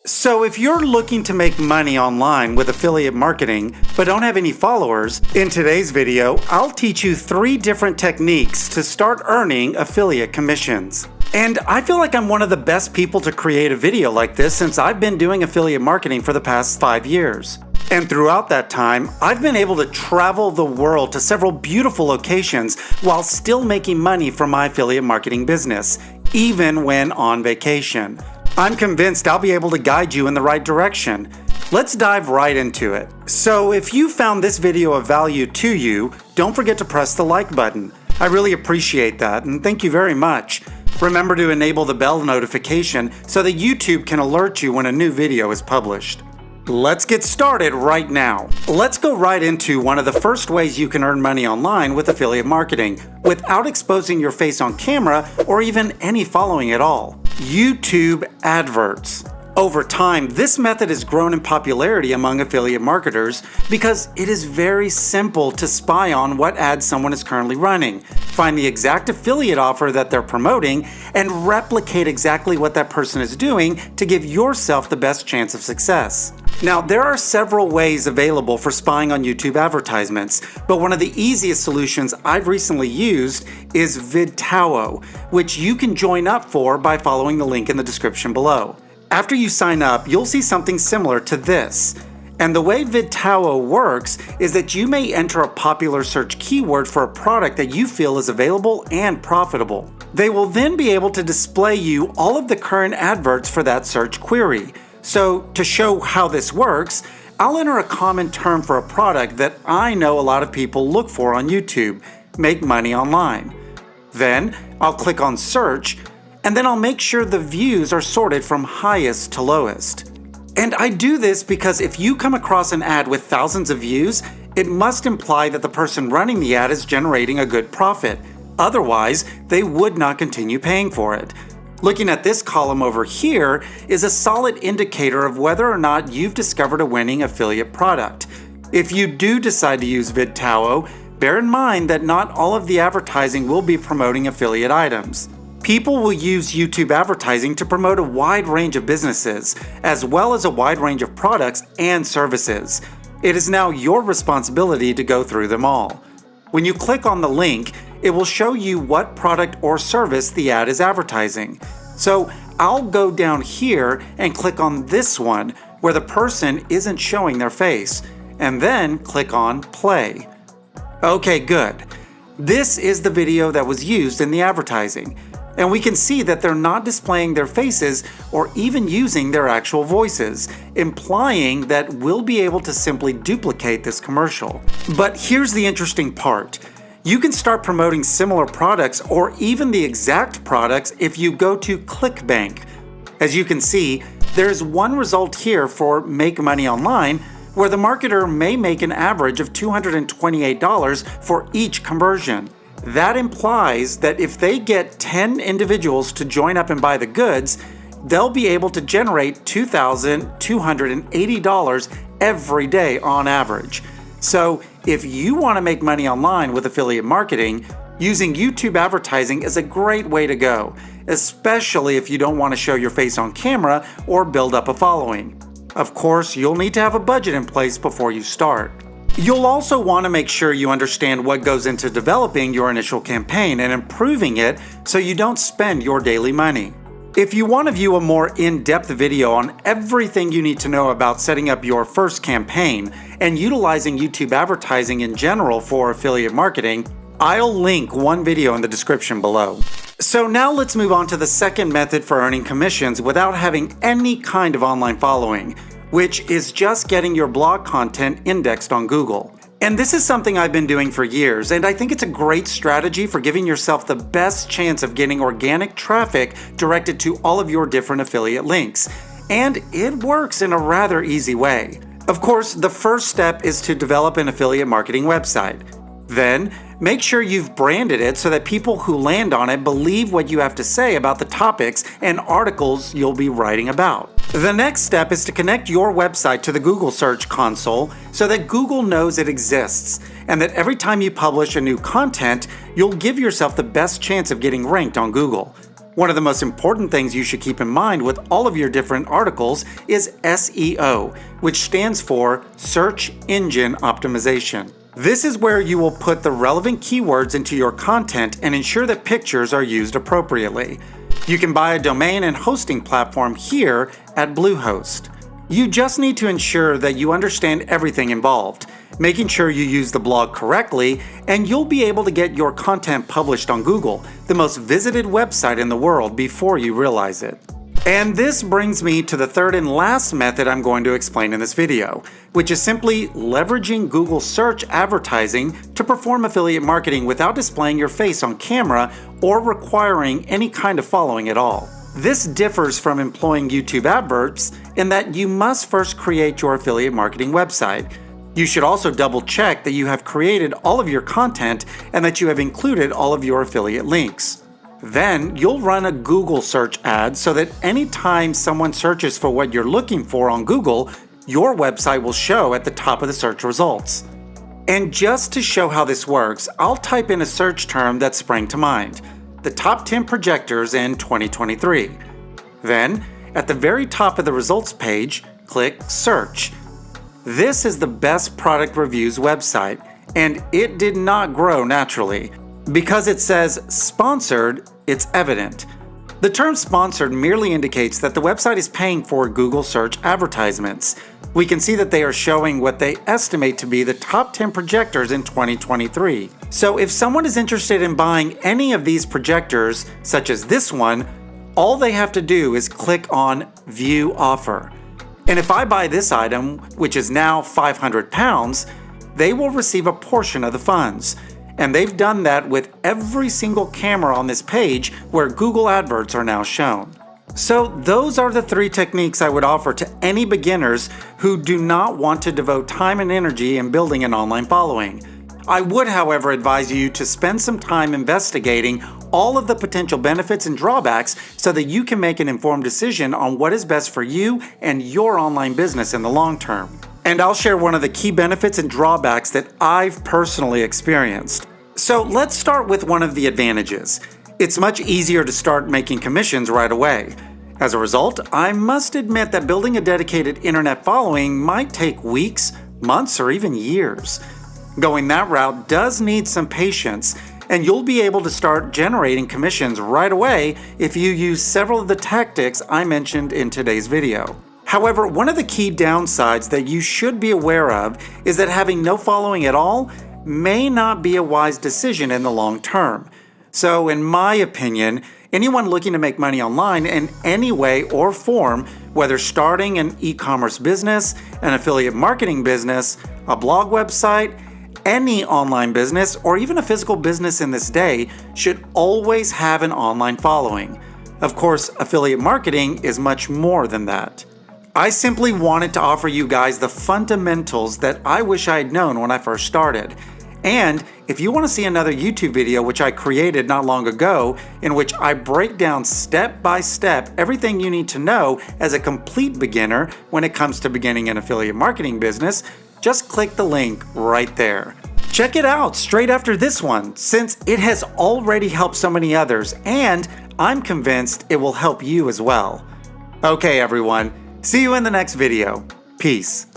So if you're looking to make money online with affiliate marketing but don't have any followers, in today's video, I'll teach you 3 different techniques to start earning affiliate commissions. And I feel like I'm one of the best people to create a video like this since I've been doing affiliate marketing for the past 5 years. And throughout that time, I've been able to travel the world to several beautiful locations while still making money from my affiliate marketing business, even when on vacation. I'm convinced I'll be able to guide you in the right direction. Let's dive right into it. So if you found this video of value to you, don't forget to press the like button. I really appreciate that, and thank you very much. Remember to enable the bell notification so that YouTube can alert you when a new video is published. Let's get started right now. Let's go right into one of the first ways you can earn money online with affiliate marketing without exposing your face on camera or even any following at all. YouTube Adverts. Over time, this method has grown in popularity among affiliate marketers because it is very simple to spy on what ads someone is currently running, find the exact affiliate offer that they're promoting, and replicate exactly what that person is doing to give yourself the best chance of success. Now, there are several ways available for spying on YouTube advertisements, but one of the easiest solutions I've recently used is VidTowo, which you can join up for by following the link in the description below. After you sign up, you'll see something similar to this. And the way VidTowo works is that you may enter a popular search keyword for a product that you feel is available and profitable. They will then be able to display you all of the current adverts for that search query. So to show how this works, I'll enter a common term for a product that I know a lot of people look for on YouTube: make money online. Then I'll click on search, and then I'll make sure the views are sorted from highest to lowest. And I do this because if you come across an ad with thousands of views, it must imply that the person running the ad is generating a good profit. Otherwise, they would not continue paying for it. Looking at this column over here is a solid indicator of whether or not you've discovered a winning affiliate product. If you do decide to use VidTowo, bear in mind that not all of the advertising will be promoting affiliate items. People will use YouTube advertising to promote a wide range of businesses, as well as a wide range of products and services. It is now your responsibility to go through them all. When you click on the link, it will show you what product or service the ad is advertising. So I'll go down here and click on this one where the person isn't showing their face, and then click on play. Okay, good. This is the video that was used in the advertising. And we can see that they're not displaying their faces or even using their actual voices, implying that we'll be able to simply duplicate this commercial. But here's the interesting part. You can start promoting similar products or even the exact products if you go to ClickBank. As you can see, there's one result here for Make Money Online where the marketer may make an average of $228 for each conversion. That implies that if they get 10 individuals to join up and buy the goods, they'll be able to generate $2,280 every day on average. So if you want to make money online with affiliate marketing, using YouTube advertising is a great way to go, especially if you don't want to show your face on camera or build up a following. Of course, you'll need to have a budget in place before you start. You'll also want to make sure you understand what goes into developing your initial campaign and improving it so you don't spend your daily money. If you want to view a more in-depth video on everything you need to know about setting up your first campaign and utilizing YouTube advertising in general for affiliate marketing, I'll link one video in the description below. So now let's move on to the second method for earning commissions without having any kind of online following, which is just getting your blog content indexed on Google. And this is something I've been doing for years, and I think it's a great strategy for giving yourself the best chance of getting organic traffic directed to all of your different affiliate links. And it works in a rather easy way. Of course, the first step is to develop an affiliate marketing website. Then, make sure you've branded it so that people who land on it believe what you have to say about the topics and articles you'll be writing about. The next step is to connect your website to the Google Search Console so that Google knows it exists, and that every time you publish a new content, you'll give yourself the best chance of getting ranked on Google. One of the most important things you should keep in mind with all of your different articles is SEO, which stands for Search Engine Optimization. This is where you will put the relevant keywords into your content and ensure that pictures are used appropriately. You can buy a domain and hosting platform here at Bluehost. You just need to ensure that you understand everything involved, making sure you use the blog correctly, and you'll be able to get your content published on Google, the most visited website in the world, before you realize it. And this brings me to the third and last method I'm going to explain in this video, which is simply leveraging Google search advertising to perform affiliate marketing without displaying your face on camera or requiring any kind of following at all. This differs from employing YouTube Adverts in that you must first create your affiliate marketing website. You should also double check that you have created all of your content and that you have included all of your affiliate links. Then you'll run a Google search ad so that anytime someone searches for what you're looking for on Google, your website will show at the top of the search results. And just to show how this works, I'll type in a search term that sprang to mind: the top 10 projectors in 2023. Then, at the very top of the results page, click Search. This is the Best Product Reviews website, and it did not grow naturally. Because it says sponsored, it's evident. The term sponsored merely indicates that the website is paying for Google search advertisements. We can see that they are showing what they estimate to be the top 10 projectors in 2023. So if someone is interested in buying any of these projectors, such as this one, all they have to do is click on View Offer. And if I buy this item, which is now £500, they will receive a portion of the funds. And they've done that with every single camera on this page where Google Adverts are now shown. So those are the 3 techniques I would offer to any beginners who do not want to devote time and energy in building an online following. I would, however, advise you to spend some time investigating all of the potential benefits and drawbacks so that you can make an informed decision on what is best for you and your online business in the long term. And I'll share one of the key benefits and drawbacks that I've personally experienced. So let's start with one of the advantages. It's much easier to start making commissions right away. As a result, I must admit that building a dedicated internet following might take weeks, months, or even years. Going that route does need some patience, and you'll be able to start generating commissions right away if you use several of the tactics I mentioned in today's video. However, one of the key downsides that you should be aware of is that having no following at all may not be a wise decision in the long term. So, in my opinion, anyone looking to make money online in any way or form, whether starting an e-commerce business, an affiliate marketing business, a blog website, any online business, or even a physical business in this day, should always have an online following. Of course, affiliate marketing is much more than that. I simply wanted to offer you guys the fundamentals that I wish I had known when I first started. And if you want to see another YouTube video which I created not long ago, in which I break down step by step everything you need to know as a complete beginner when it comes to beginning an affiliate marketing business, just click the link right there. Check it out straight after this one, since it has already helped so many others, and I'm convinced it will help you as well. Okay everyone, see you in the next video. Peace.